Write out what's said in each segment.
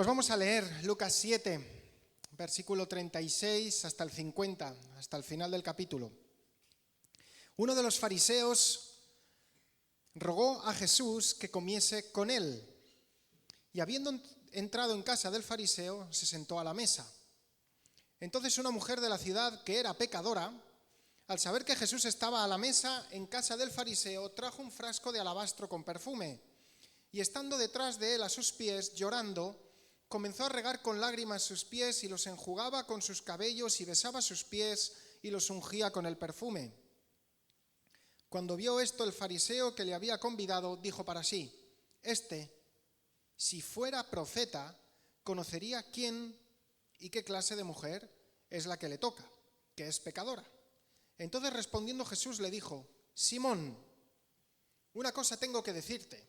Pues vamos a leer Lucas 7, versículo 36 hasta el 50, hasta el final del capítulo. Uno de los fariseos rogó a Jesús que comiese con él, y habiendo entrado en casa del fariseo, se sentó a la mesa. Entonces una mujer de la ciudad, que era pecadora, al saber que Jesús estaba a la mesa en casa del fariseo, trajo un frasco de alabastro con perfume, y estando detrás de él a sus pies, llorando, comenzó a regar con lágrimas sus pies y los enjugaba con sus cabellos y besaba sus pies y los ungía con el perfume. Cuando vio esto, el fariseo que le había convidado dijo para sí: si fuera profeta, conocería quién y qué clase de mujer es la que le toca, que es pecadora. Entonces respondiendo Jesús le dijo: Simón, una cosa tengo que decirte.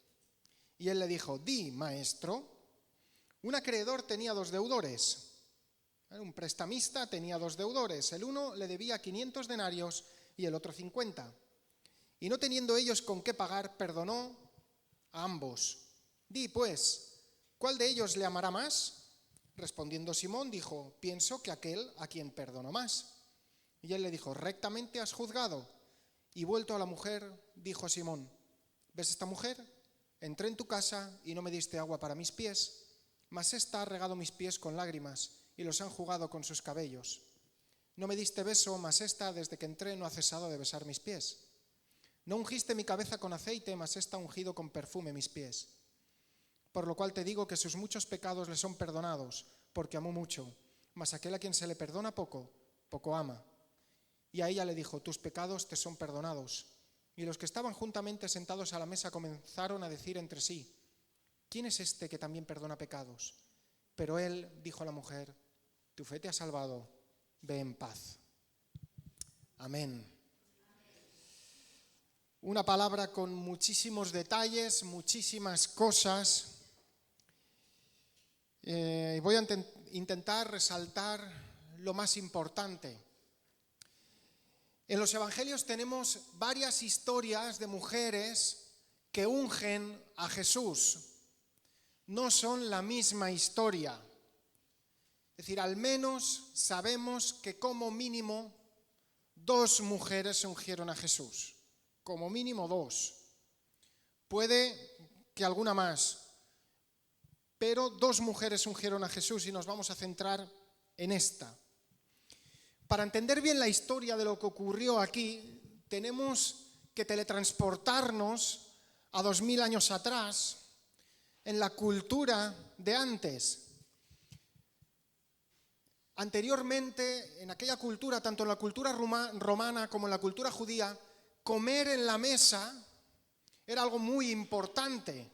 Y él le dijo: Di, maestro. Un acreedor tenía 2 deudores. Un prestamista tenía 2 deudores. El uno le debía 500 denarios y el otro 50. Y no teniendo ellos con qué pagar, perdonó a ambos. Di, pues, ¿cuál de ellos le amará más? Respondiendo Simón dijo: pienso que aquel a quien perdonó más. Y él le dijo: rectamente has juzgado. Y vuelto a la mujer, dijo a Simón: ¿ves esta mujer? Entré en tu casa y no me diste agua para mis pies, mas ésta ha regado mis pies con lágrimas y los ha enjugado con sus cabellos. No me diste beso, mas ésta desde que entré no ha cesado de besar mis pies. No ungiste mi cabeza con aceite, mas ésta ha ungido con perfume mis pies. Por lo cual te digo que sus muchos pecados le son perdonados, porque amó mucho, mas aquel a quien se le perdona poco, poco ama. Y a ella le dijo: tus pecados te son perdonados. Y los que estaban juntamente sentados a la mesa comenzaron a decir entre sí: ¿quién es este que también perdona pecados? Pero él dijo a la mujer: tu fe te ha salvado, ve en paz. Amén. Una palabra con muchísimos detalles, muchísimas cosas. Voy a intentar resaltar lo más importante. En los evangelios tenemos varias historias de mujeres que ungen a Jesús. No son la misma historia. Es decir, al menos sabemos que como mínimo 2 mujeres ungieron a Jesús. Como mínimo 2. Puede que alguna más. Pero 2 mujeres ungieron a Jesús y nos vamos a centrar en esta. Para entender bien la historia de lo que ocurrió aquí, tenemos que teletransportarnos a 2000 años atrás, en la cultura de antes. Anteriormente, en aquella cultura, tanto en la cultura romana como en la cultura judía, comer en la mesa era algo muy importante.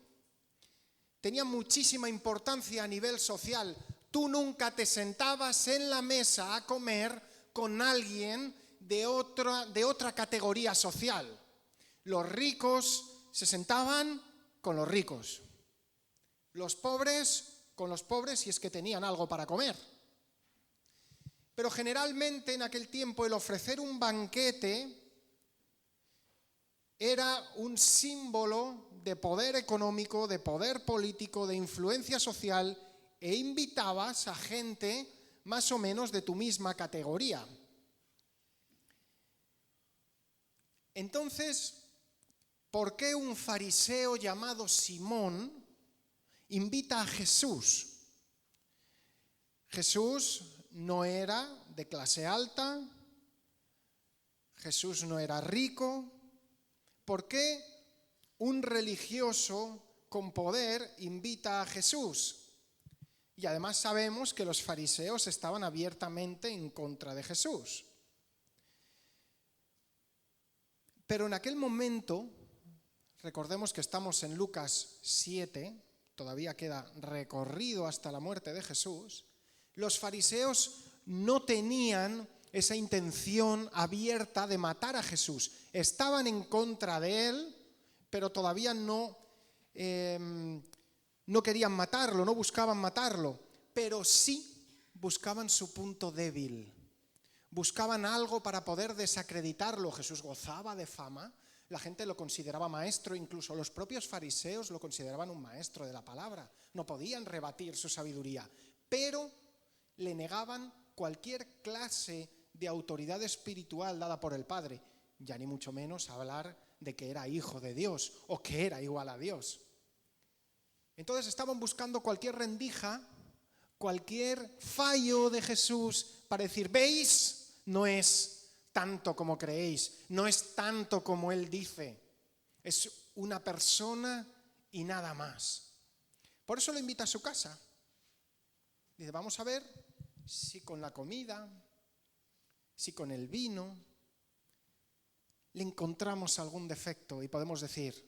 Tenía muchísima importancia a nivel social. Tú nunca te sentabas en la mesa a comer con alguien de otra categoría social. Los ricos se sentaban con los ricos. Los pobres con los pobres, si es que tenían algo para comer. Pero generalmente en aquel tiempo el ofrecer un banquete era un símbolo de poder económico, de poder político, de influencia social, e invitabas a gente más o menos de tu misma categoría. Entonces, ¿por qué un fariseo llamado Simón invita a Jesús? Jesús no era de clase alta, Jesús no era rico. ¿Por qué un religioso con poder invita a Jesús? Y además sabemos que los fariseos estaban abiertamente en contra de Jesús. Pero en aquel momento, recordemos que estamos en Lucas 7, todavía queda recorrido hasta la muerte de Jesús, los fariseos no tenían esa intención abierta de matar a Jesús. Estaban en contra de él, pero todavía no querían matarlo, no buscaban matarlo, pero sí buscaban su punto débil. Buscaban algo para poder desacreditarlo. Jesús gozaba de fama, La gente lo consideraba maestro, incluso los propios fariseos lo consideraban un maestro de la palabra. No podían rebatir su sabiduría, pero le negaban cualquier clase de autoridad espiritual dada por el Padre, ya ni mucho menos hablar de que era hijo de Dios o que era igual a Dios. Entonces estaban buscando cualquier rendija, cualquier fallo de Jesús para decir, ¿veis? No es tanto como creéis, no es tanto como Él dice, es una persona y nada más. Por eso lo invita a su casa. Dice, vamos a ver si con la comida, si con el vino, le encontramos algún defecto y podemos decir,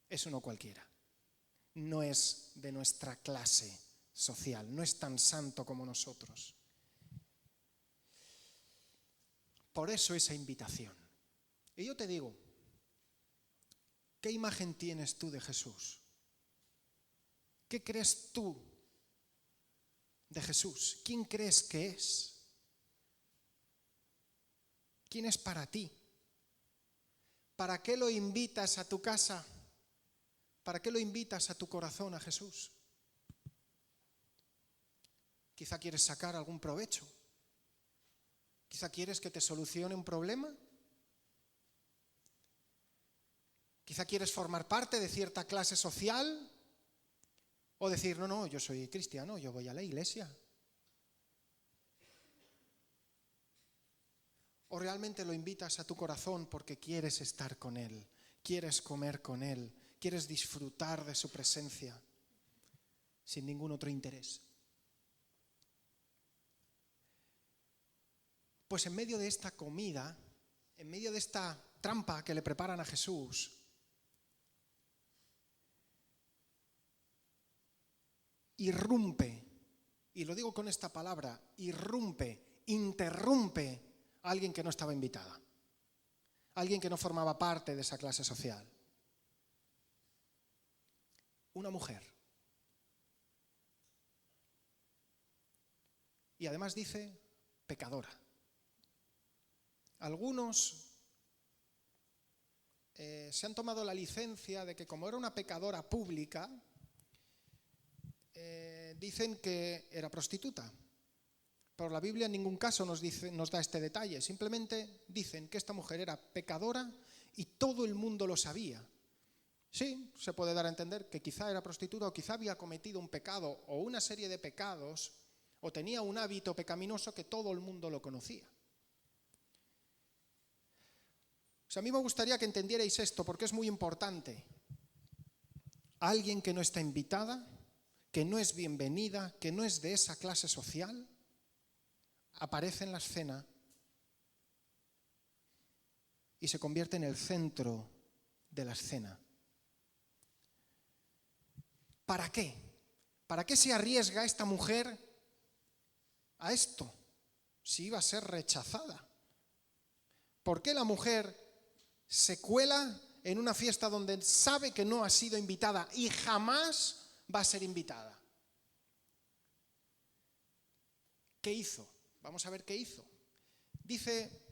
es uno cualquiera, no es de nuestra clase social, no es tan santo como nosotros. Por eso esa invitación. Y yo te digo, ¿qué imagen tienes tú de Jesús? ¿Qué crees tú de Jesús? ¿Quién crees que es? ¿Quién es para ti? ¿Para qué lo invitas a tu casa? ¿Para qué lo invitas a tu corazón a Jesús? Quizá quieres sacar algún provecho. Quizá quieres que te solucione un problema. Quizá quieres formar parte de cierta clase social. O decir, no, yo soy cristiano, yo voy a la iglesia. O realmente lo invitas a tu corazón porque quieres estar con Él, quieres comer con Él, quieres disfrutar de su presencia, sin ningún otro interés. Pues en medio de esta comida, en medio de esta trampa que le preparan a Jesús, irrumpe, y lo digo con esta palabra, irrumpe, interrumpe a alguien que no estaba invitada, alguien que no formaba parte de esa clase social. Una mujer. Y además dice, pecadora. Algunos se han tomado la licencia de que como era una pecadora pública, dicen que era prostituta. Pero la Biblia en ningún caso nos da este detalle. Simplemente dicen que esta mujer era pecadora y todo el mundo lo sabía. Sí, se puede dar a entender que quizá era prostituta o quizá había cometido un pecado o una serie de pecados o tenía un hábito pecaminoso que todo el mundo lo conocía. O sea, a mí me gustaría que entendierais esto porque es muy importante. Alguien que no está invitada, que no es bienvenida, que no es de esa clase social, aparece en la escena y se convierte en el centro de la escena. ¿Para qué? ¿Para qué se arriesga esta mujer a esto si iba a ser rechazada? ¿Por qué la mujer se cuela en una fiesta donde sabe que no ha sido invitada y jamás va a ser invitada? ¿Qué hizo? Vamos a ver qué hizo. Dice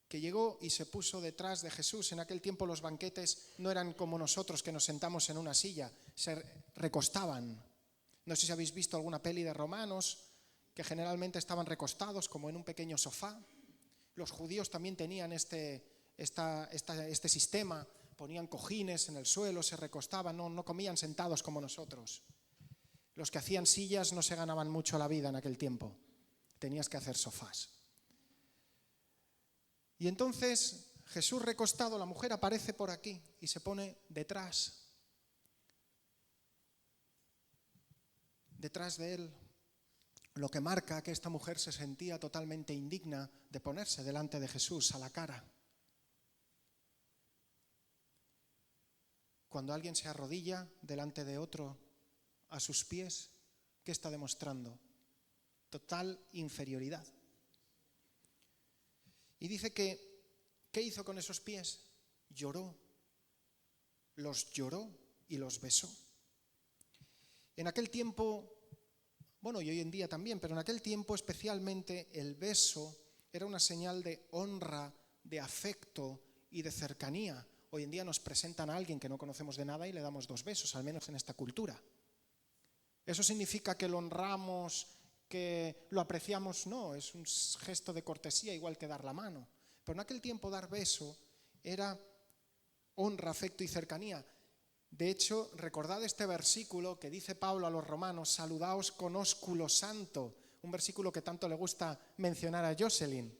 que llegó y se puso detrás de Jesús. En aquel tiempo los banquetes no eran como nosotros que nos sentamos en una silla, se recostaban. No sé si habéis visto alguna peli de romanos que generalmente estaban recostados como en un pequeño sofá. Los judíos también tenían este sistema, ponían cojines en el suelo, se recostaban, no comían sentados como nosotros. Los que hacían sillas no se ganaban mucho la vida en aquel tiempo, tenías que hacer sofás. Y entonces Jesús recostado, la mujer aparece por aquí y se pone detrás de él, lo que marca que esta mujer se sentía totalmente indigna de ponerse delante de Jesús a la cara. Cuando alguien se arrodilla delante de otro a sus pies, ¿qué está demostrando? Total inferioridad. Y dice que, ¿qué hizo con esos pies? Lloró, los lloró y los besó. En aquel tiempo, bueno, y hoy en día también, pero en aquel tiempo especialmente el beso era una señal de honra, de afecto y de cercanía. Hoy en día nos presentan a alguien que no conocemos de nada y le damos 2 besos, al menos en esta cultura. ¿Eso significa que lo honramos, que lo apreciamos? No, es un gesto de cortesía, igual que dar la mano. Pero en aquel tiempo dar beso era honra, afecto y cercanía. De hecho, recordad este versículo que dice Pablo a los romanos: saludaos con ósculo santo, un versículo que tanto le gusta mencionar a Jocelyn.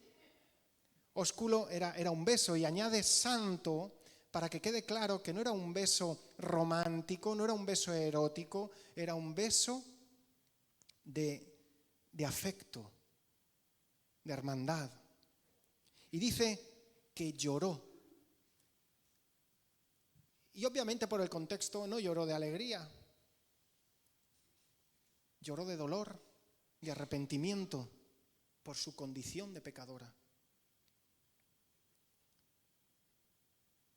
Ósculo era un beso, y añade santo para que quede claro que no era un beso romántico, no era un beso erótico, era un beso de afecto, de hermandad. Y dice que lloró. Y obviamente por el contexto no lloró de alegría, lloró de dolor, de arrepentimiento por su condición de pecadora.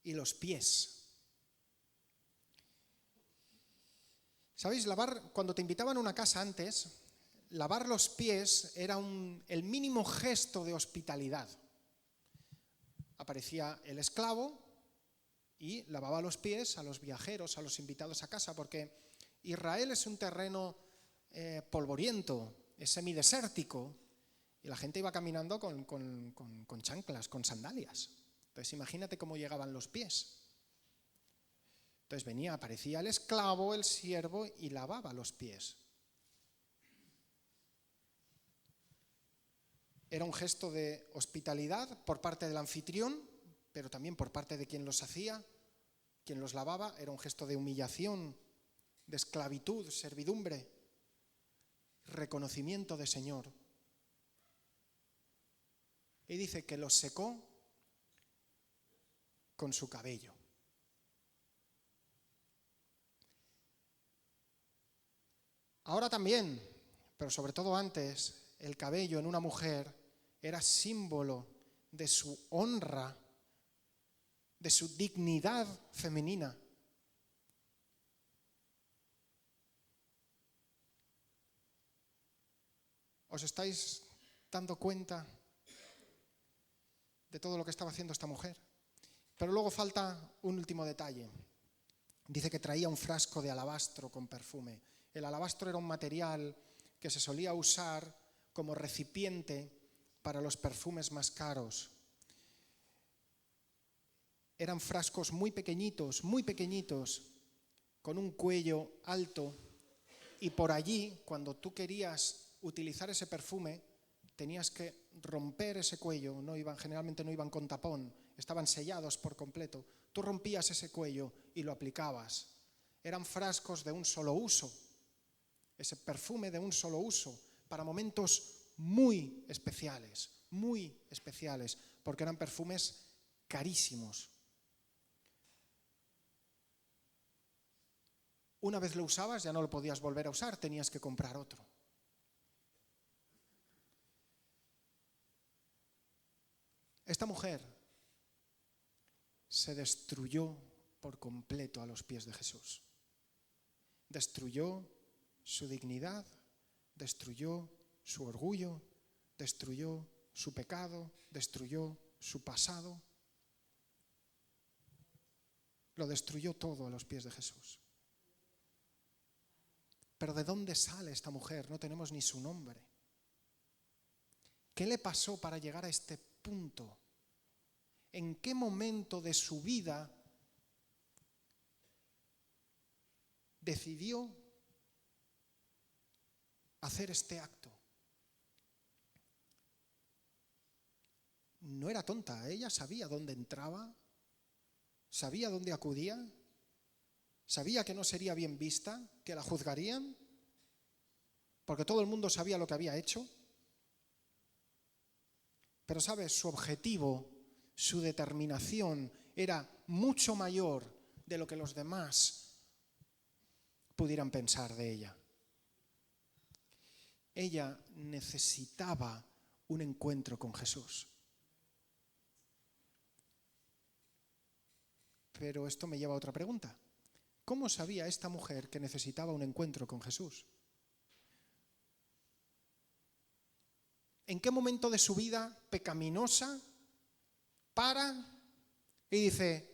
Y los pies. ¿Sabéis? Cuando te invitaban a una casa antes, lavar los pies era el mínimo gesto de hospitalidad. Aparecía el esclavo y lavaba los pies a los viajeros, a los invitados a casa, porque Israel es un terreno polvoriento, es semidesértico, y la gente iba caminando con chanclas, con sandalias. Entonces imagínate cómo llegaban los pies. Entonces aparecía el esclavo, el siervo, y lavaba los pies. Era un gesto de hospitalidad por parte del anfitrión, pero también por parte de quien los hacía, quien los lavaba. Era un gesto de humillación, de esclavitud, servidumbre, reconocimiento de Señor. Y dice que los secó con su cabello. Ahora también, pero sobre todo antes, el cabello en una mujer era símbolo de su honra, de su dignidad femenina. ¿Os estáis dando cuenta de todo lo que estaba haciendo esta mujer? Pero luego falta un último detalle. Dice que traía un frasco de alabastro con perfume. El alabastro era un material que se solía usar como recipiente para los perfumes más caros. Eran frascos muy pequeñitos, con un cuello alto, y por allí, cuando tú querías utilizar ese perfume, tenías que romper ese cuello. Generalmente no iban con tapón, estaban sellados por completo. Tú rompías ese cuello y lo aplicabas. Eran frascos de un solo uso, ese perfume de un solo uso, para momentos muy especiales, porque eran perfumes carísimos. Una vez lo usabas, ya no lo podías volver a usar, tenías que comprar otro. Esta mujer se destruyó por completo a los pies de Jesús. Destruyó su dignidad, destruyó su orgullo, destruyó su pecado, destruyó su pasado. Lo destruyó todo a los pies de Jesús. Pero ¿de dónde sale esta mujer? No tenemos ni su nombre. ¿Qué le pasó para llegar a este punto? ¿En qué momento de su vida decidió hacer este acto? No era tonta, ella sabía dónde entraba, sabía dónde acudía, sabía que no sería bien vista, que la juzgarían, porque todo el mundo sabía lo que había hecho. Pero, ¿sabes? Su objetivo, su determinación era mucho mayor de lo que los demás pudieran pensar de ella. Ella necesitaba un encuentro con Jesús. Pero esto me lleva a otra pregunta. ¿Cómo sabía esta mujer que necesitaba un encuentro con Jesús? ¿En qué momento de su vida pecaminosa para y dice,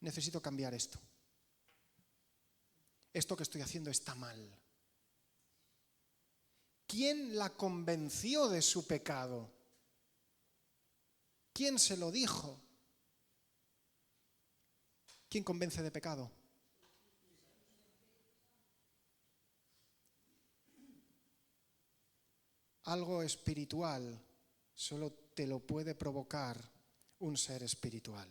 necesito cambiar esto. Esto que estoy haciendo está mal. ¿Quién la convenció de su pecado? ¿Quién se lo dijo? ¿Quién convence de pecado? Algo espiritual solo te lo puede provocar un ser espiritual.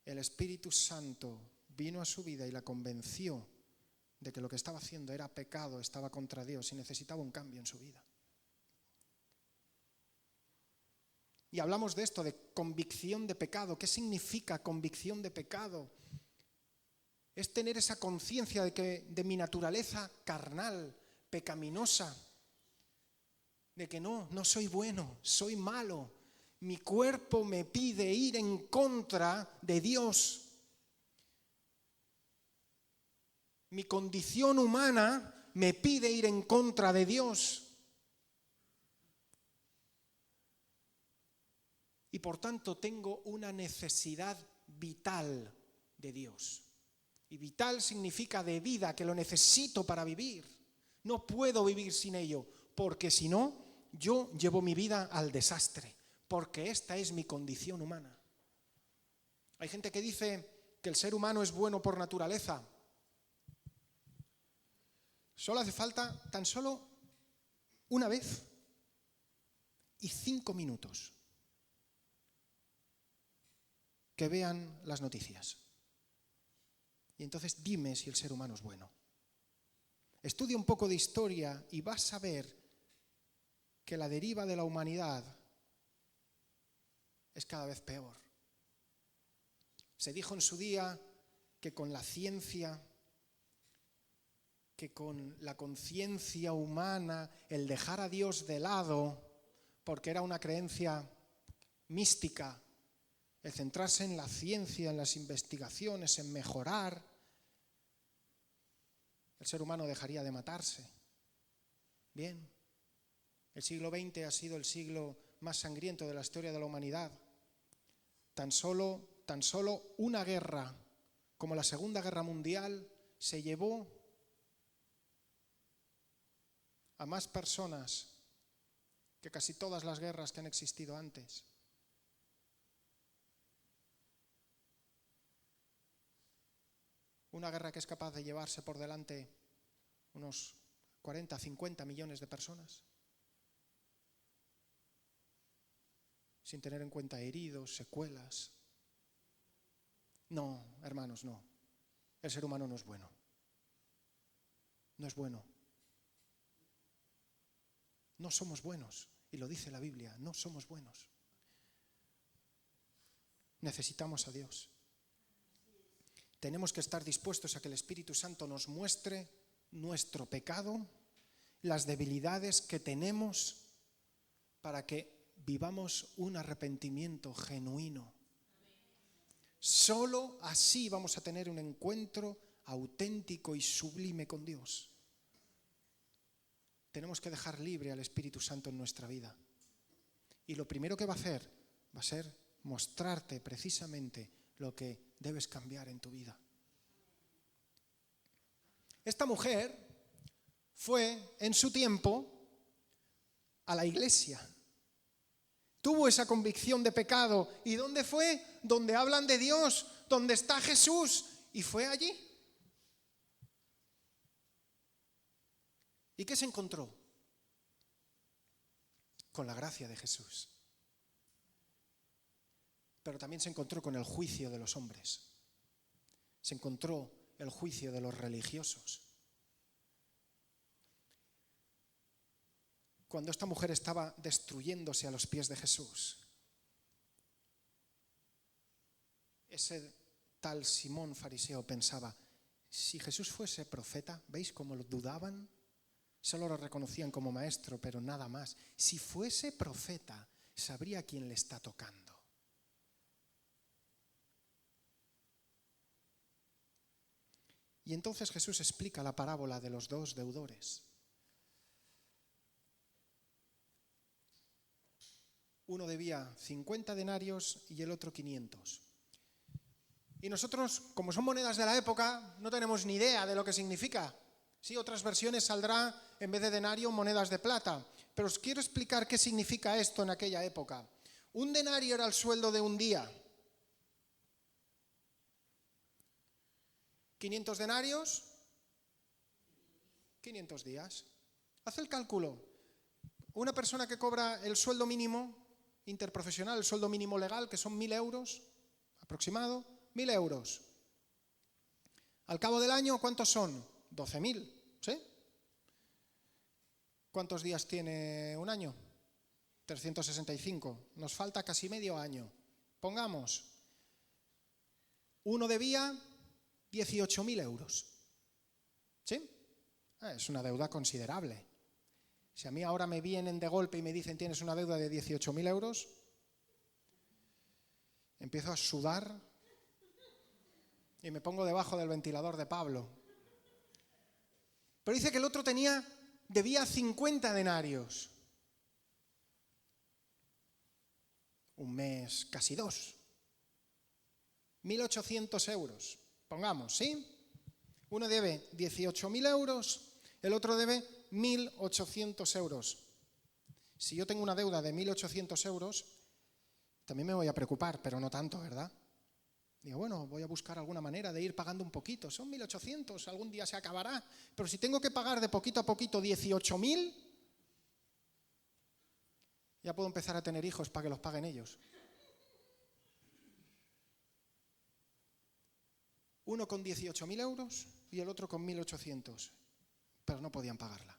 El Espíritu Santo vino a su vida y la convenció de que lo que estaba haciendo era pecado, estaba contra Dios y necesitaba un cambio en su vida. Y hablamos de esto, de convicción de pecado. ¿Qué significa convicción de pecado? Es tener esa conciencia de mi naturaleza carnal, pecaminosa, de que no soy bueno, soy malo. Mi cuerpo me pide ir en contra de Dios. Mi condición humana me pide ir en contra de Dios. Y por tanto tengo una necesidad vital de Dios. Y vital significa de vida, que lo necesito para vivir. No puedo vivir sin ello, porque si no, yo llevo mi vida al desastre, porque esta es mi condición humana. Hay gente que dice que el ser humano es bueno por naturaleza. Solo hace falta tan solo una vez y 5 minutos que vean las noticias. Y entonces dime si el ser humano es bueno. Estudia un poco de historia y vas a ver que la deriva de la humanidad es cada vez peor. Se dijo en su día que con la ciencia, que con la conciencia humana, el dejar a Dios de lado, porque era una creencia mística, el centrarse en la ciencia, en las investigaciones, en mejorar, el ser humano dejaría de matarse. Bien, el siglo XX ha sido el siglo más sangriento de la historia de la humanidad. Tan solo una guerra, como la Segunda Guerra Mundial, se llevó a más personas que casi todas las guerras que han existido antes. Una guerra que es capaz de llevarse por delante unos 40, 50 millones de personas, sin tener en cuenta heridos, secuelas. No, hermanos, no. El ser humano no es bueno. No es bueno. No somos buenos, y lo dice la Biblia, no somos buenos. Necesitamos a Dios. Tenemos que estar dispuestos a que el Espíritu Santo nos muestre nuestro pecado, las debilidades que tenemos, para que vivamos un arrepentimiento genuino. Solo así vamos a tener un encuentro auténtico y sublime con Dios. Tenemos que dejar libre al Espíritu Santo en nuestra vida. Y lo primero que va a hacer va a ser mostrarte precisamente lo que debes cambiar en tu vida. Esta mujer fue en su tiempo a la iglesia. Tuvo esa convicción de pecado. ¿Y dónde fue? Donde hablan de Dios, donde está Jesús. Y fue allí. ¿Y qué se encontró? Con la gracia de Jesús. Pero también se encontró con el juicio de los hombres. Se encontró el juicio de los religiosos. Cuando esta mujer estaba destruyéndose a los pies de Jesús, ese tal Simón fariseo pensaba, si Jesús fuese profeta, ¿veis cómo lo dudaban? Solo lo reconocían como maestro, pero nada más. Si fuese profeta, sabría a quién le está tocando. Y entonces Jesús explica la parábola de los 2 deudores. Uno debía 50 denarios y el otro 500. Y nosotros, como son monedas de la época, no tenemos ni idea de lo que significa. Sí, otras versiones saldrá, en vez de denario, monedas de plata. Pero os quiero explicar qué significa esto en aquella época. Un denario era el sueldo de un día. 500 denarios, 500 días. Haz el cálculo. Una persona que cobra el sueldo mínimo interprofesional, el sueldo mínimo legal, que son 1.000 euros, aproximado, 1.000 euros. Al cabo del año, ¿cuántos son? 12.000, ¿sí? ¿Cuántos días tiene un año? 365. Nos falta casi medio año. Pongamos, uno debía 18.000 euros. ¿Sí? Es una deuda considerable. Si a mí ahora me vienen de golpe y me dicen tienes una deuda de 18.000 euros, empiezo a sudar y me pongo debajo del ventilador de Pablo. Pero dice que el otro debía 50 denarios. Un mes, casi 2. 1.800 euros, pongamos, ¿sí? Uno debe 18.000 euros, el otro debe 1.800 euros. Si yo tengo una deuda de 1.800 euros, también me voy a preocupar, pero no tanto, ¿verdad? Digo, bueno, voy a buscar alguna manera de ir pagando un poquito. Son 1.800, algún día se acabará. Pero si tengo que pagar de poquito a poquito 18.000, ya puedo empezar a tener hijos para que los paguen ellos. Uno con 18.000 euros y el otro con 1.800, pero no podían pagarla.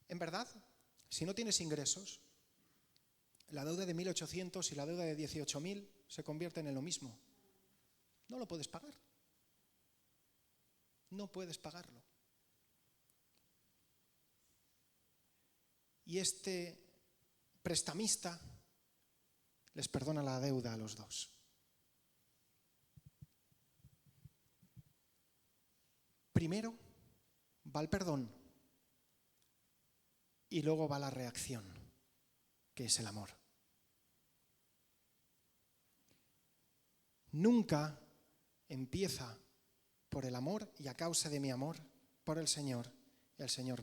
En verdad, si no tienes ingresos, la deuda de 1.800 y la deuda de 18.000 se convierten en lo mismo. No lo puedes pagar. No puedes pagarlo. Y este prestamista les perdona la deuda a los dos. Primero va el perdón y luego va la reacción, que es el amor. Nunca empieza por el amor y a causa de mi amor por el Señor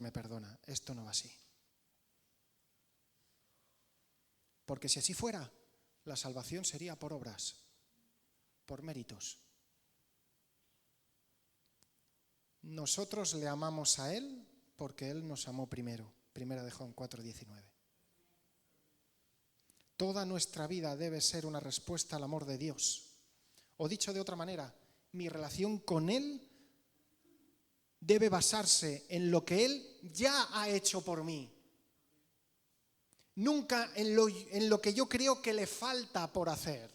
me perdona. Esto no va así. Porque si así fuera, la salvación sería por obras, por méritos. Nosotros le amamos a Él porque Él nos amó primero. Primera de Juan 4:19. Toda nuestra vida debe ser una respuesta al amor de Dios. O dicho de otra manera, mi relación con Él debe basarse en lo que Él ya ha hecho por mí. Nunca en lo que yo creo que le falta por hacer.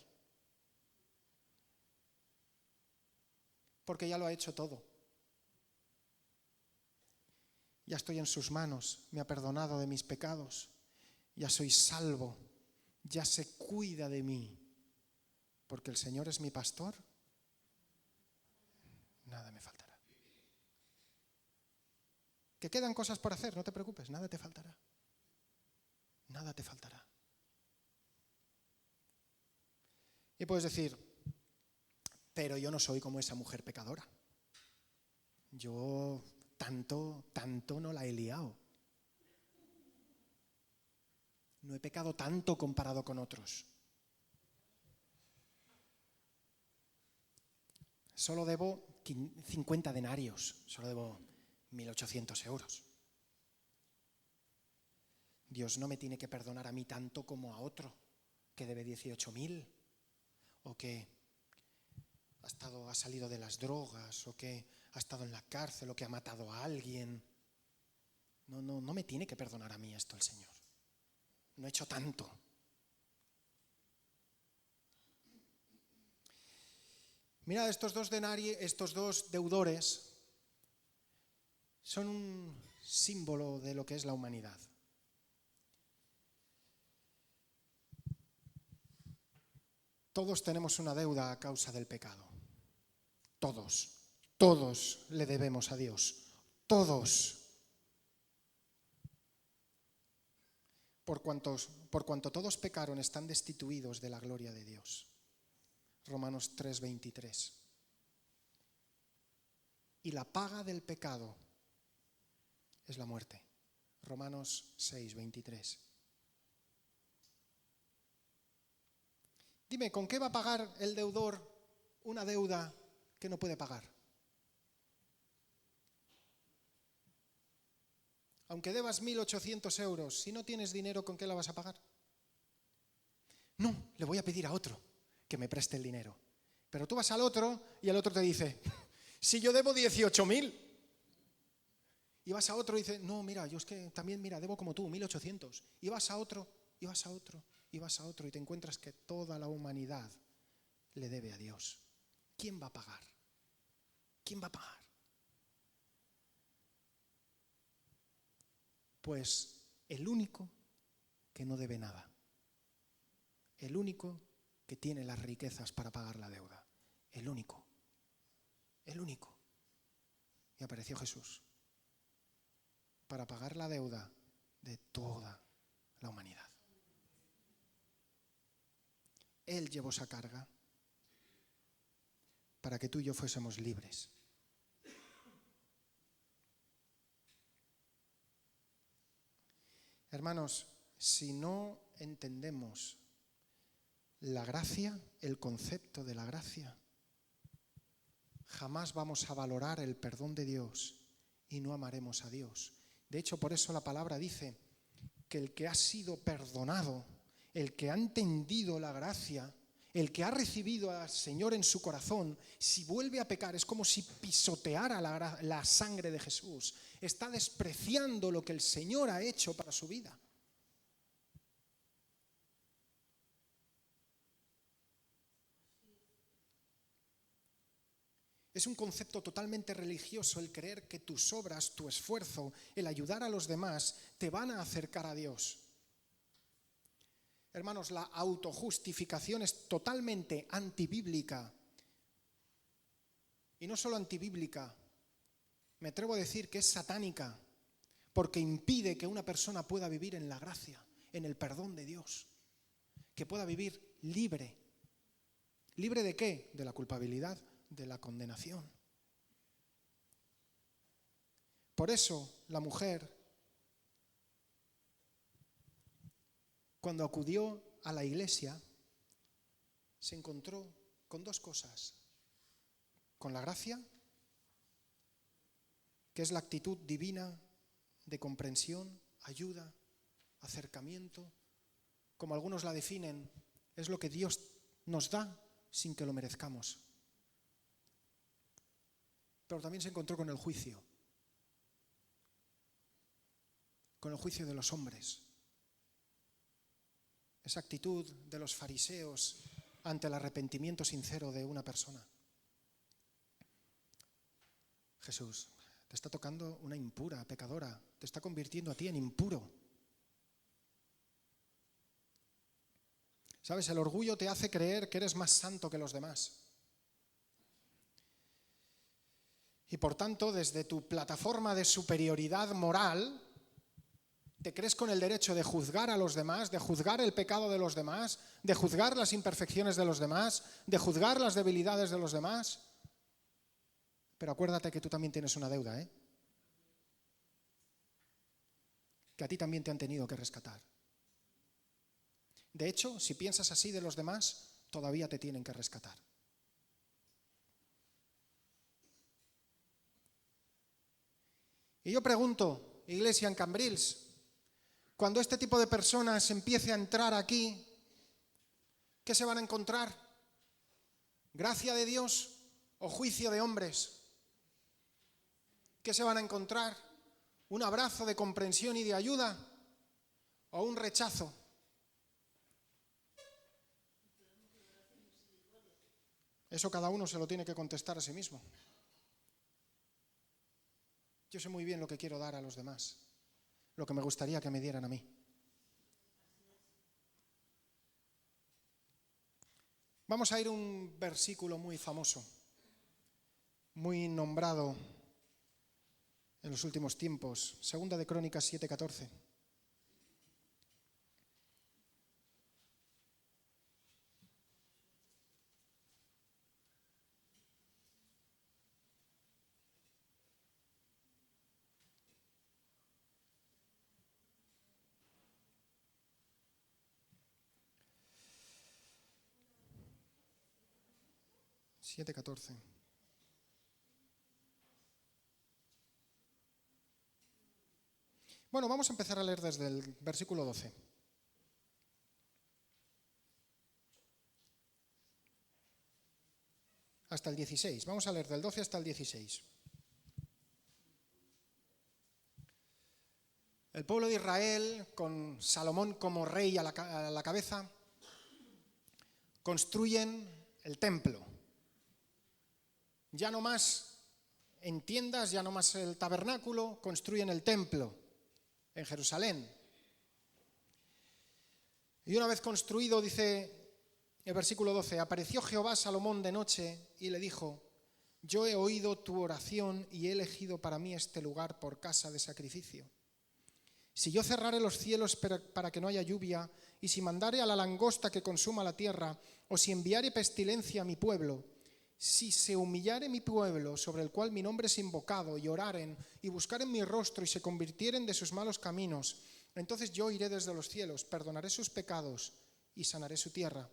Porque ya lo ha hecho todo. Ya estoy en sus manos, me ha perdonado de mis pecados, ya soy salvo, ya se cuida de mí. Porque el Señor es mi pastor, nada me faltará. ¿Que quedan cosas por hacer? No te preocupes, nada te faltará. Nada te faltará. Y puedes decir, pero yo no soy como esa mujer pecadora. Yo tanto no la he liado. No he pecado tanto comparado con otros. Solo debo 50 denarios, solo debo 1.800 euros. Dios no me tiene que perdonar a mí tanto como a otro que debe 18.000 o que ha salido de las drogas o que ha estado en la cárcel o que ha matado a alguien. No me tiene que perdonar a mí esto el Señor. No he hecho tanto. Mirad, estos dos deudores son un símbolo de lo que es la humanidad. Todos tenemos una deuda a causa del pecado. Todos le debemos a Dios. Todos. por cuanto todos pecaron, están destituidos de la gloria de Dios. Romanos 3:23. Y la paga del pecado es la muerte. Romanos 6:23. Dime, ¿con qué va a pagar el deudor una deuda que no puede pagar? Aunque debas 1.800 euros, si no tienes dinero, ¿con qué la vas a pagar? No, le voy a pedir a otro que me preste el dinero. Pero tú vas al otro y el otro te dice, si yo debo 18.000. Y vas a otro y dice, no, mira, yo es que también, mira, debo como tú, 1.800. Y vas a otro, y vas a otro, y vas a otro, y te encuentras que toda la humanidad le debe a Dios. ¿Quién va a pagar? ¿Quién va a pagar? Pues el único que no debe nada. El único que tiene las riquezas para pagar la deuda. El único. El único. Y apareció Jesús para pagar la deuda de toda la humanidad. Él llevó esa carga para que tú y yo fuésemos libres. Hermanos, si no entendemos la gracia, el concepto de la gracia, jamás vamos a valorar el perdón de Dios y no amaremos a Dios. De hecho, por eso la palabra dice que el que ha sido perdonado, el que ha entendido la gracia, el que ha recibido al Señor en su corazón, si vuelve a pecar, es como si pisoteara la sangre de Jesús. Está despreciando lo que el Señor ha hecho para su vida. Es un concepto totalmente religioso el creer que tus obras, tu esfuerzo, el ayudar a los demás, te van a acercar a Dios. Hermanos, la autojustificación es totalmente antibíblica. Y no solo antibíblica, me atrevo a decir que es satánica, porque impide que una persona pueda vivir en la gracia, en el perdón de Dios, que pueda vivir libre. ¿Libre de qué? De la culpabilidad, de la condenación. Por eso la mujer, cuando acudió a la iglesia, se encontró con dos cosas. Con la gracia, que es la actitud divina de comprensión, ayuda, acercamiento. Como algunos la definen, es lo que Dios nos da sin que lo merezcamos. Pero también se encontró con el juicio de los hombres. Esa actitud de los fariseos ante el arrepentimiento sincero de una persona. Jesús, te está tocando una impura, pecadora, te está convirtiendo a ti en impuro. ¿Sabes? El orgullo te hace creer que eres más santo que los demás. Y por tanto, desde tu plataforma de superioridad moral, te crees con el derecho de juzgar a los demás, de juzgar el pecado de los demás, de juzgar las imperfecciones de los demás, de juzgar las debilidades de los demás. Pero acuérdate que tú también tienes una deuda, ¿eh? Que a ti también te han tenido que rescatar. De hecho, si piensas así de los demás, todavía te tienen que rescatar. Y yo pregunto, iglesia en Cambrils, cuando este tipo de personas empiece a entrar aquí, ¿qué se van a encontrar? ¿Gracia de Dios o juicio de hombres? ¿Qué se van a encontrar? ¿Un abrazo de comprensión y de ayuda o un rechazo? Eso cada uno se lo tiene que contestar a sí mismo. Yo sé muy bien lo que quiero dar a los demás, lo que me gustaría que me dieran a mí. Vamos a ir a un versículo muy famoso, muy nombrado en los últimos tiempos, Segunda de Crónicas 7:14. 7:14. Bueno, vamos a empezar a leer desde el versículo 12. Hasta el 16. Vamos a leer del 12 hasta el 16. El pueblo de Israel, con Salomón como rey a la cabeza, construyen el templo. Ya no más en tiendas, ya no más el tabernáculo, construyen el templo en Jerusalén. Y una vez construido, dice el versículo 12, apareció Jehová a Salomón de noche y le dijo: yo he oído tu oración y he elegido para mí este lugar por casa de sacrificio. Si yo cerrare los cielos para que no haya lluvia, y si mandare a la langosta que consuma la tierra, o si enviare pestilencia a mi pueblo, si se humillare mi pueblo, sobre el cual mi nombre es invocado, y oraren, y buscaren mi rostro, y se convirtieren de sus malos caminos, entonces yo iré desde los cielos, perdonaré sus pecados, y sanaré su tierra.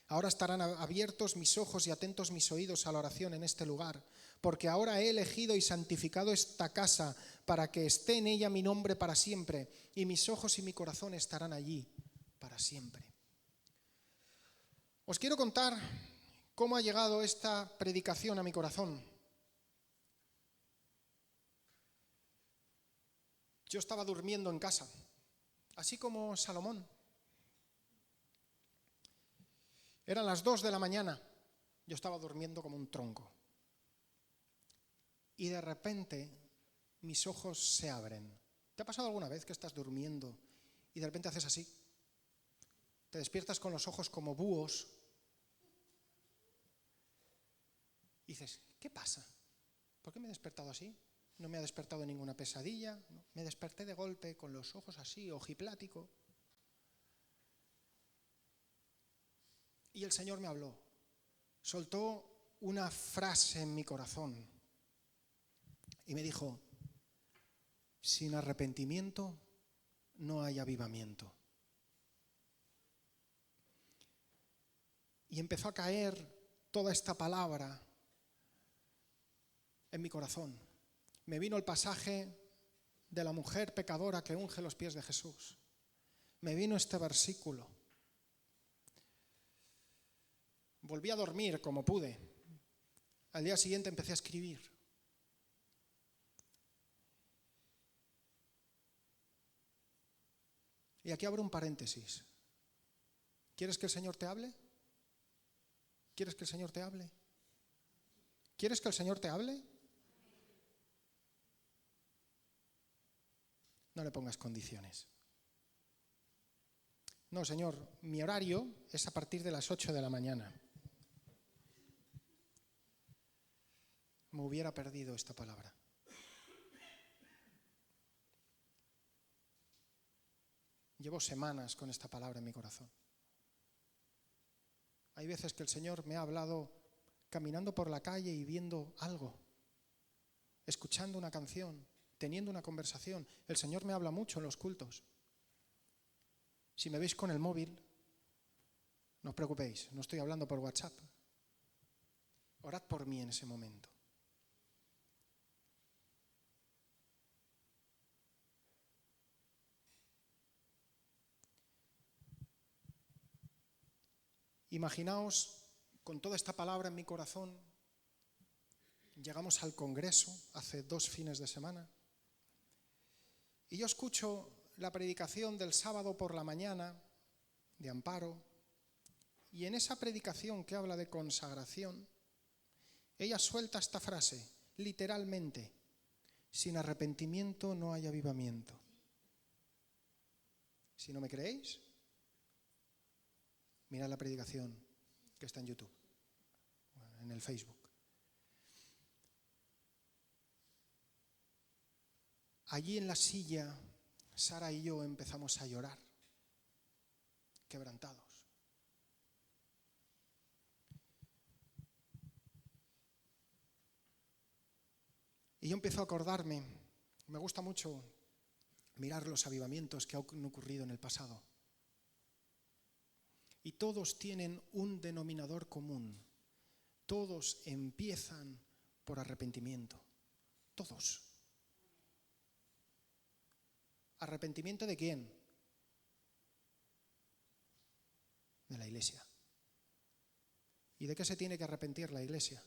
Ahora estarán abiertos mis ojos y atentos mis oídos a la oración en este lugar, porque ahora he elegido y santificado esta casa para que esté en ella mi nombre para siempre, y mis ojos y mi corazón estarán allí para siempre. Os quiero contar cómo ha llegado esta predicación a mi corazón. Yo estaba durmiendo en casa, así como Salomón. Eran las 2 de la mañana, yo estaba durmiendo como un tronco. Y de repente mis ojos se abren. ¿Te ha pasado alguna vez que estás durmiendo y de repente haces así? Te despiertas con los ojos como búhos. Y dices, ¿qué pasa? ¿Por qué me he despertado así? No me ha despertado ninguna pesadilla. No, me desperté de golpe con los ojos así, ojiplático. Y el Señor me habló. Soltó una frase en mi corazón. Y me dijo: sin arrepentimiento no hay avivamiento. Y empezó a caer toda esta palabra en mi corazón. Me vino el pasaje de la mujer pecadora que unge los pies de Jesús. Me vino este versículo. Volví a dormir como pude. Al día siguiente empecé a escribir. Y aquí abro un paréntesis. ¿Quieres que el Señor te hable? ¿Quieres que el Señor te hable? ¿Quieres que el Señor te hable? No le pongas condiciones. No, Señor, mi horario es a partir de las 8 de la mañana. Me hubiera perdido esta palabra. Llevo semanas con esta palabra en mi corazón. Hay veces que el Señor me ha hablado caminando por la calle y viendo algo, escuchando una canción, teniendo una conversación. El Señor me habla mucho en los cultos. Si me veis con el móvil, no os preocupéis, no estoy hablando por WhatsApp. Orad por mí en ese momento. Imaginaos, con toda esta palabra en mi corazón, llegamos al Congreso hace 2 fines de semana y yo escucho la predicación del sábado por la mañana de Amparo, y en esa predicación que habla de consagración, ella suelta esta frase, literalmente: sin arrepentimiento no hay avivamiento. Si no me creéis, mirad la predicación que está en YouTube, en el Facebook. Allí en la silla, Sara y yo empezamos a llorar, quebrantados. Y yo empiezo a acordarme, me gusta mucho mirar los avivamientos que han ocurrido en el pasado. Y todos tienen un denominador común. Todos empiezan por arrepentimiento. Todos. ¿Arrepentimiento de quién? De la iglesia. ¿Y de qué se tiene que arrepentir la iglesia?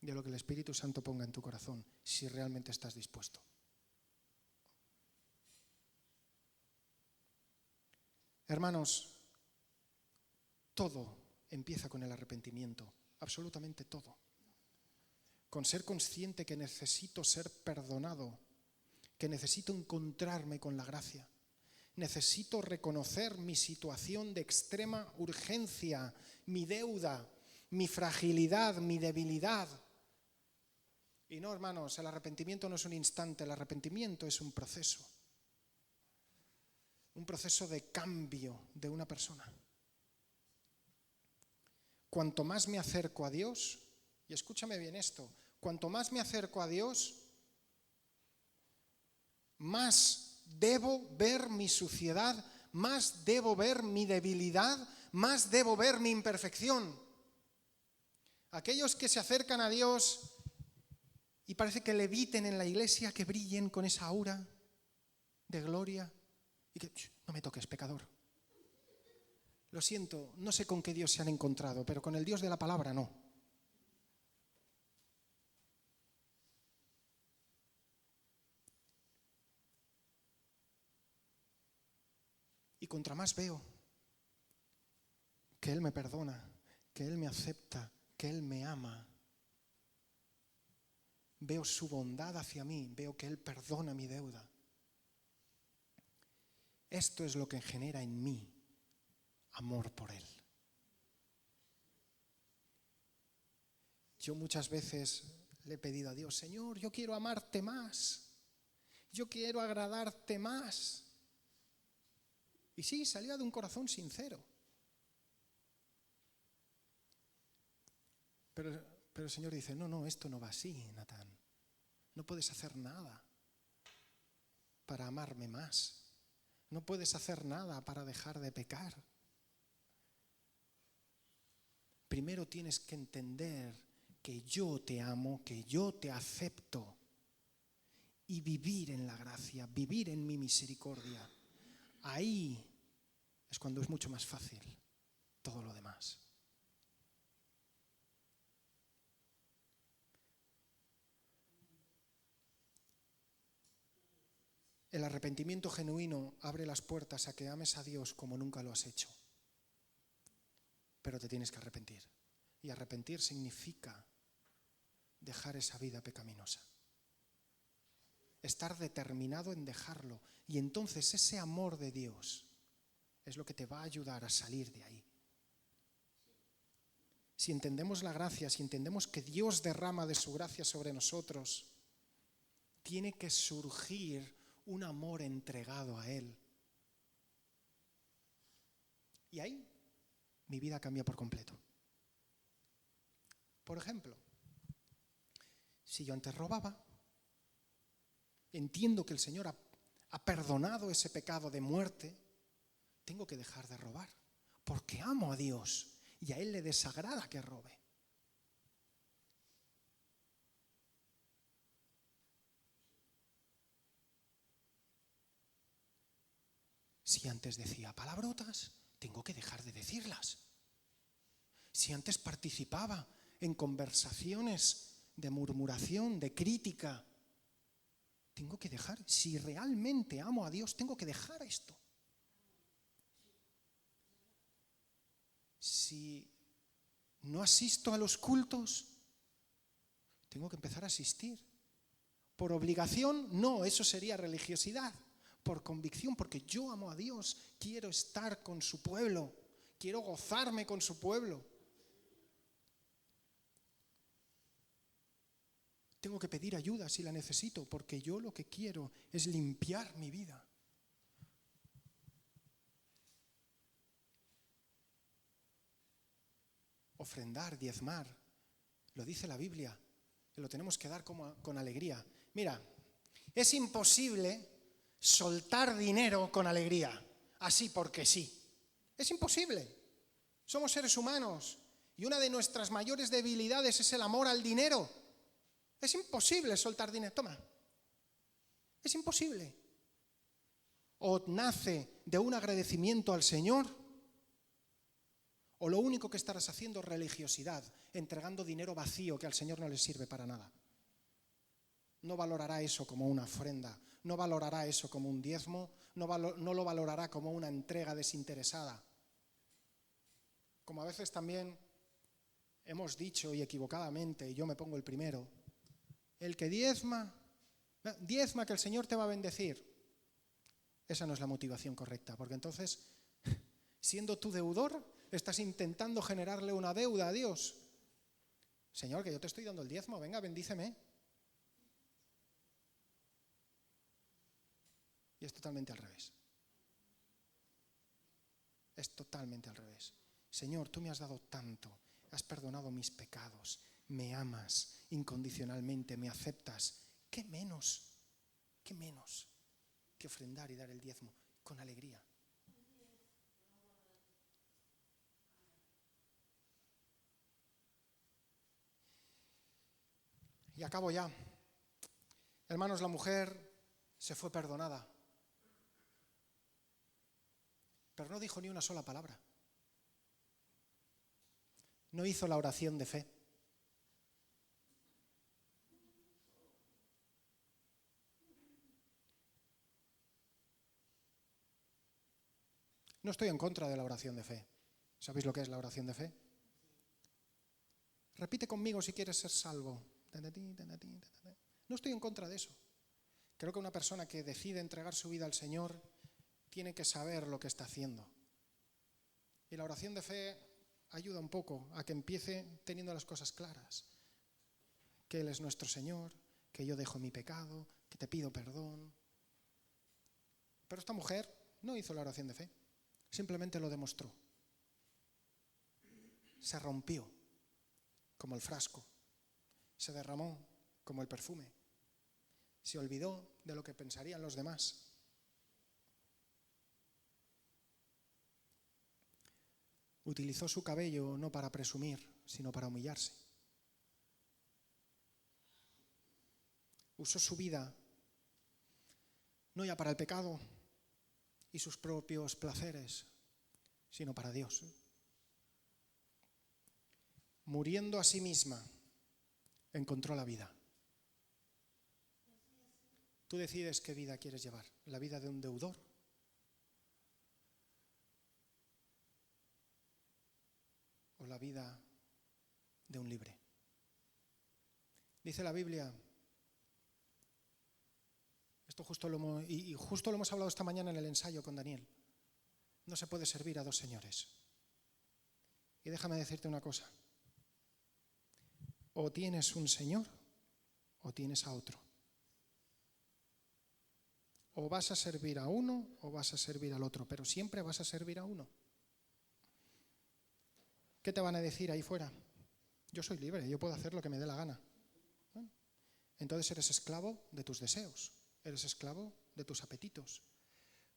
De lo que el Espíritu Santo ponga en tu corazón, si realmente estás dispuesto. Hermanos, todo empieza con el arrepentimiento, absolutamente todo. Con ser consciente que necesito ser perdonado, que necesito encontrarme con la gracia. Necesito reconocer mi situación de extrema urgencia, mi deuda, mi fragilidad, mi debilidad. Y no, hermanos, el arrepentimiento no es un instante, el arrepentimiento es un proceso de cambio de una persona. Cuanto más me acerco a Dios, y escúchame bien esto, cuanto más me acerco a Dios, más debo ver mi suciedad, más debo ver mi debilidad, más debo ver mi imperfección. Aquellos que se acercan a Dios y parece que leviten en la iglesia, que brillen con esa aura de gloria y que no me toques, pecador. Lo siento, no sé con qué Dios se han encontrado, pero con el Dios de la palabra no. Y contra más veo que Él me perdona, que Él me acepta, que Él me ama, veo su bondad hacia mí, veo que Él perdona mi deuda. Esto es lo que genera en mí amor por Él. Yo muchas veces le he pedido a Dios, Señor, yo quiero amarte más, yo quiero agradarte más. Y sí, salía de un corazón sincero. Pero el Señor dice, no, esto no va así, Natán. No puedes hacer nada para amarme más. No puedes hacer nada para dejar de pecar. Primero tienes que entender que yo te amo, que yo te acepto y vivir en la gracia, vivir en mi misericordia. Ahí es cuando es mucho más fácil todo lo demás. El arrepentimiento genuino abre las puertas a que ames a Dios como nunca lo has hecho. Pero te tienes que arrepentir. Y arrepentir significa dejar esa vida pecaminosa. Estar determinado en dejarlo. Y entonces ese amor de Dios es lo que te va a ayudar a salir de ahí. Si entendemos la gracia, si entendemos que Dios derrama de su gracia sobre nosotros, tiene que surgir un amor entregado a Él. Y ahí mi vida cambia por completo. Por ejemplo, si yo antes robaba, entiendo que el Señor ha perdonado ese pecado de muerte, tengo que dejar de robar, porque amo a Dios y a Él le desagrada que robe. Si antes decía palabrotas, tengo que dejar de decirlas. Si antes participaba en conversaciones de murmuración, de crítica, tengo que dejar. Si realmente amo a Dios, tengo que dejar esto. Si no asisto a los cultos, tengo que empezar a asistir. Por obligación, no, eso sería religiosidad. Por convicción, porque yo amo a Dios, quiero estar con su pueblo, quiero gozarme con su pueblo. Tengo que pedir ayuda si la necesito, porque yo lo que quiero es limpiar mi vida. Ofrendar, diezmar, lo dice la Biblia, que lo tenemos que dar con alegría. Mira, es imposible soltar dinero con alegría, así porque sí. Es imposible. Somos seres humanos y una de nuestras mayores debilidades es el amor al dinero. Es imposible soltar dinero. Toma. Es imposible. O nace de un agradecimiento al Señor, o lo único que estarás haciendo es religiosidad, entregando dinero vacío que al Señor no le sirve para nada. No valorará eso como una ofrenda, no valorará eso como un diezmo, no lo valorará como una entrega desinteresada. Como a veces también hemos dicho, y equivocadamente, y yo me pongo el primero, el que diezma que el Señor te va a bendecir. Esa no es la motivación correcta, porque entonces, siendo tu deudor, estás intentando generarle una deuda a Dios. Señor, que yo te estoy dando el diezmo, venga, bendíceme. Y es totalmente al revés. Es totalmente al revés. Señor, tú me has dado tanto, has perdonado mis pecados, me amas incondicionalmente, me aceptas. ¿Qué menos que ofrendar y dar el diezmo con alegría? Y acabo ya. Hermanos, la mujer se fue perdonada, pero no dijo ni una sola palabra. No hizo la oración de fe. No estoy en contra de la oración de fe. ¿Sabéis lo que es la oración de fe? Repite conmigo si quieres ser salvo. No estoy en contra de eso. Creo que una persona que decide entregar su vida al Señor tiene que saber lo que está haciendo. Y la oración de fe ayuda un poco a que empiece teniendo las cosas claras. Que Él es nuestro Señor, que yo dejo mi pecado, que te pido perdón. Pero esta mujer no hizo la oración de fe, simplemente lo demostró. Se rompió como el frasco, se derramó como el perfume, se olvidó de lo que pensarían los demás. Utilizó su cabello no para presumir, sino para humillarse. Usó su vida no ya para el pecado y sus propios placeres, sino para Dios. Muriendo a sí misma, encontró la vida. Tú decides qué vida quieres llevar, la vida de un deudor o la vida de un libre. Dice la Biblia, justo lo hemos hablado esta mañana en el ensayo con Daniel, no se puede servir a dos señores. Y déjame decirte una cosa, o tienes un señor o tienes a otro. O vas a servir a uno o vas a servir al otro, pero siempre vas a servir a uno. ¿Qué te van a decir ahí fuera? Yo soy libre, yo puedo hacer lo que me dé la gana. ¿Bueno? Entonces eres esclavo de tus deseos, eres esclavo de tus apetitos.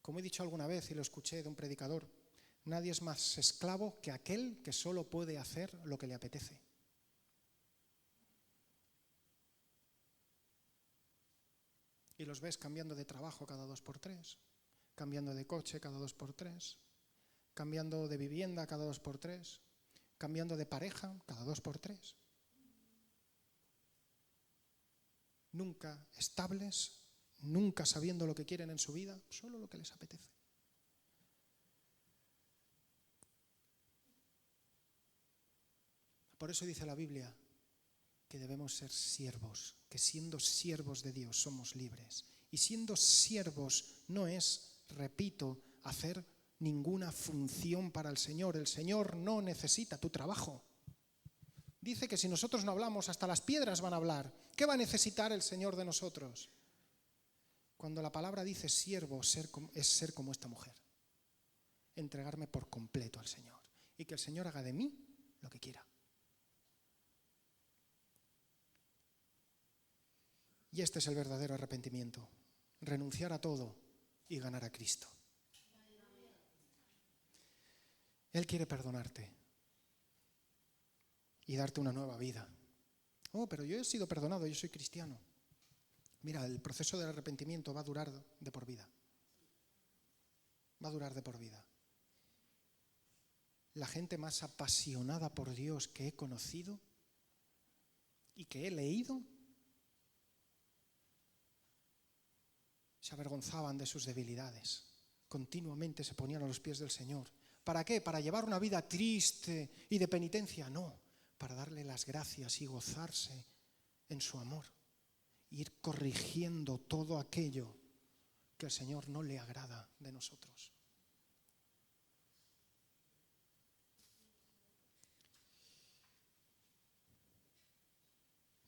Como he dicho alguna vez y lo escuché de un predicador, nadie es más esclavo que aquel que solo puede hacer lo que le apetece. Y los ves cambiando de trabajo cada 2x3, cambiando de coche cada 2x3, cambiando de vivienda cada 2x3, cambiando de pareja cada 2x3. Nunca estables, nunca sabiendo lo que quieren en su vida, solo lo que les apetece. Por eso dice la Biblia que debemos ser siervos, que siendo siervos de Dios somos libres. Y siendo siervos no es, repito, hacer ninguna función para el Señor. El Señor no necesita tu trabajo. Dice que si nosotros no hablamos, hasta las piedras van a hablar. ¿Qué va a necesitar el Señor de nosotros? Cuando la palabra dice siervo, es ser como esta mujer. Entregarme por completo al Señor. Y que el Señor haga de mí lo que quiera. Y este es el verdadero arrepentimiento. Renunciar a todo y ganar a Cristo. Él quiere perdonarte. y darte una nueva vida. Oh, pero yo he sido perdonado, yo soy cristiano. Mira, el proceso del arrepentimiento va a durar de por vida. Va a durar de por vida. La gente más apasionada por Dios que he conocido y que he leído se avergonzaban de sus debilidades. Continuamente se ponían a los pies del Señor. ¿Para qué? ¿Para llevar una vida triste y de penitencia? No, para darle las gracias y gozarse en su amor. Ir corrigiendo todo aquello que al Señor no le agrada de nosotros.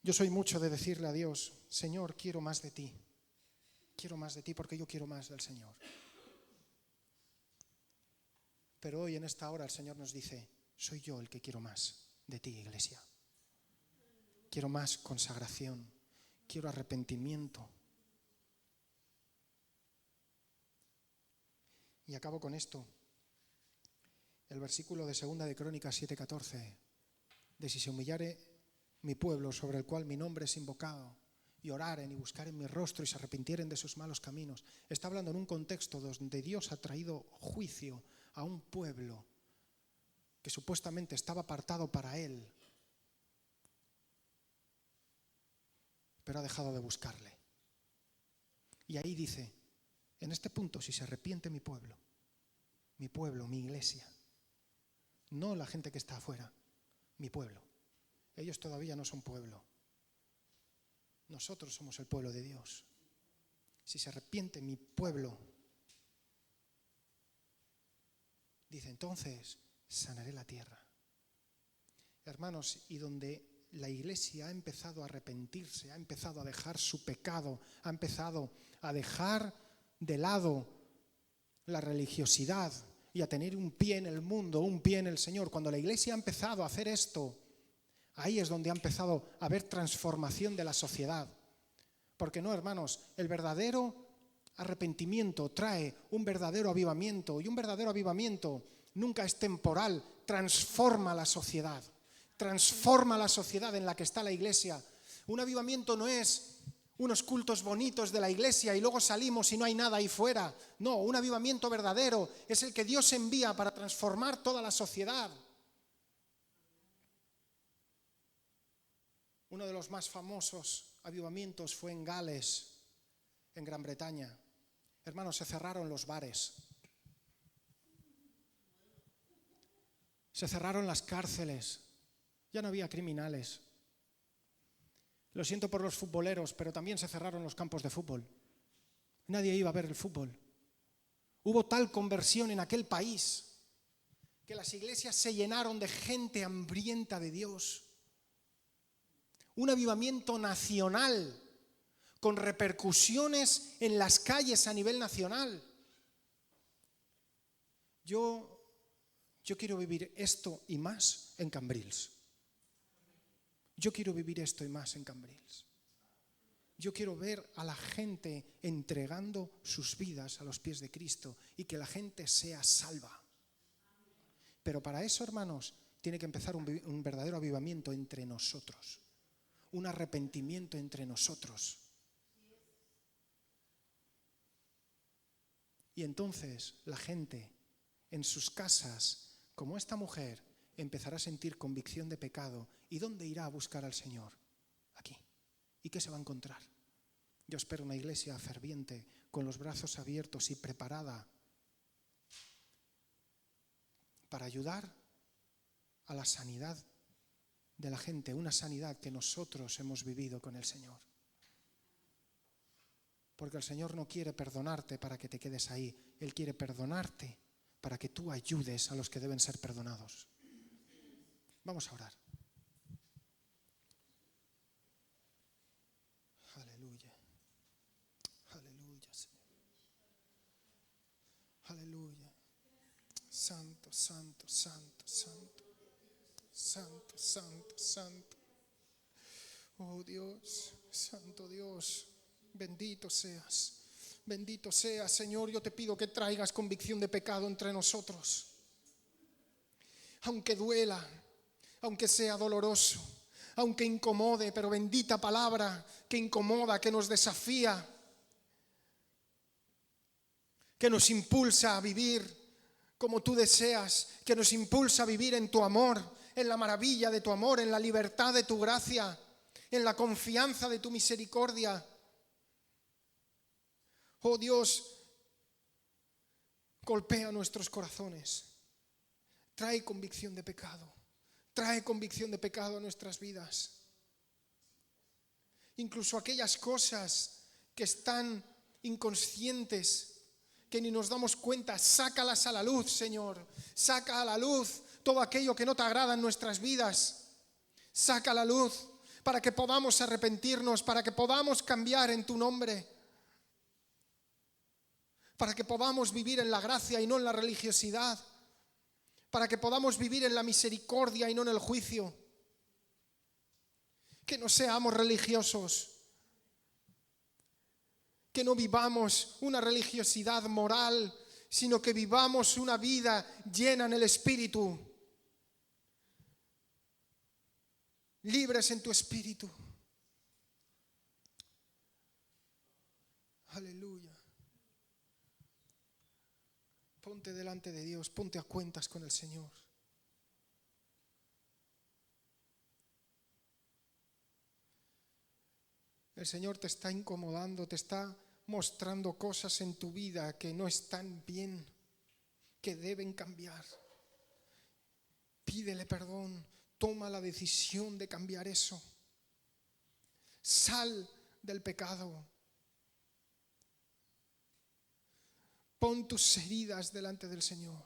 Yo soy mucho de decirle a Dios: Señor, quiero más de ti. Quiero más de ti porque yo quiero más del Señor. Pero hoy en esta hora el Señor nos dice: soy yo el que quiero más de ti, iglesia. Quiero más consagración, quiero arrepentimiento. Y acabo con esto. El versículo de 2 de Crónicas 7:14, de si se humillare mi pueblo sobre el cual mi nombre es invocado, y oraren y buscaren mi rostro y se arrepintieren de sus malos caminos. Está hablando en un contexto donde Dios ha traído juicio a un pueblo que supuestamente estaba apartado para Él, pero ha dejado de buscarle. Y ahí dice, en este punto, si se arrepiente mi pueblo, mi iglesia, no la gente que está afuera, mi pueblo. Ellos todavía no son pueblo. Nosotros somos el pueblo de Dios. Si se arrepiente mi pueblo, dice, entonces sanaré la tierra. Hermanos, y donde la iglesia ha empezado a arrepentirse, ha empezado a dejar su pecado, ha empezado a dejar de lado la religiosidad y a tener un pie en el mundo, un pie en el Señor. Cuando la iglesia ha empezado a hacer esto, ahí es donde ha empezado a haber transformación de la sociedad. Porque no, hermanos, el verdadero arrepentimiento trae un verdadero avivamiento, y un verdadero avivamiento nunca es temporal, transforma la sociedad en la que está la iglesia. Un avivamiento no es unos cultos bonitos de la iglesia y luego salimos y no hay nada ahí fuera. No, un avivamiento verdadero es el que Dios envía para transformar toda la sociedad. Uno de los más famosos avivamientos fue en Gales, en Gran Bretaña. Hermanos, se cerraron los bares. Se cerraron las cárceles. Ya no había criminales. Lo siento por los futboleros, pero también se cerraron los campos de fútbol. Nadie iba a ver el fútbol. Hubo tal conversión en aquel país que las iglesias se llenaron de gente hambrienta de Dios. Un avivamiento nacional con repercusiones en las calles a nivel nacional. Yo quiero vivir esto y más en Cambrils. Yo quiero vivir esto y más en Cambrils. Yo quiero ver a la gente entregando sus vidas a los pies de Cristo y que la gente sea salva. Pero para eso, hermanos, tiene que empezar un verdadero avivamiento entre nosotros. Un arrepentimiento entre nosotros. Y entonces la gente en sus casas, como esta mujer, empezará a sentir convicción de pecado. ¿Y dónde irá a buscar al Señor? Aquí. ¿Y qué se va a encontrar? Yo espero una iglesia ferviente, con los brazos abiertos y preparada para ayudar a la sanidad de la gente, una sanidad que nosotros hemos vivido con el Señor. Porque el Señor no quiere perdonarte para que te quedes ahí. Él quiere perdonarte para que tú ayudes a los que deben ser perdonados. Vamos a orar. Aleluya. Aleluya, Señor. Aleluya. Santo, santo, santo, santo. Santo, santo, santo. Oh Dios, santo Dios, bendito seas. Bendito seas, Señor. Yo te pido que traigas convicción de pecado entre nosotros. Aunque duela, aunque sea doloroso, aunque incomode, pero bendita palabra que incomoda, que nos desafía, que nos impulsa a vivir como tú deseas, que nos impulsa a vivir en tu amor, en la maravilla de tu amor, en la libertad de tu gracia, en la confianza de tu misericordia. Oh Dios, golpea nuestros corazones, trae convicción de pecado a nuestras vidas. Incluso aquellas cosas que están inconscientes, que ni nos damos cuenta, sácalas a la luz, Señor. Saca a la luz todo aquello que no te agrada en nuestras vidas. Saca a la luz para que podamos arrepentirnos, para que podamos cambiar en tu nombre, para que podamos vivir en la gracia y no en la religiosidad, para que podamos vivir en la misericordia y no en el juicio. Que no seamos religiosos, que no vivamos una religiosidad moral, sino que vivamos una vida llena en el Espíritu, libres en tu Espíritu. Aleluya. Ponte delante de Dios, ponte a cuentas con el Señor. El Señor te está incomodando, te está mostrando cosas en tu vida que no están bien, que deben cambiar. Pídele perdón, toma la decisión de cambiar eso. Sal del pecado. Pon tus heridas delante del Señor.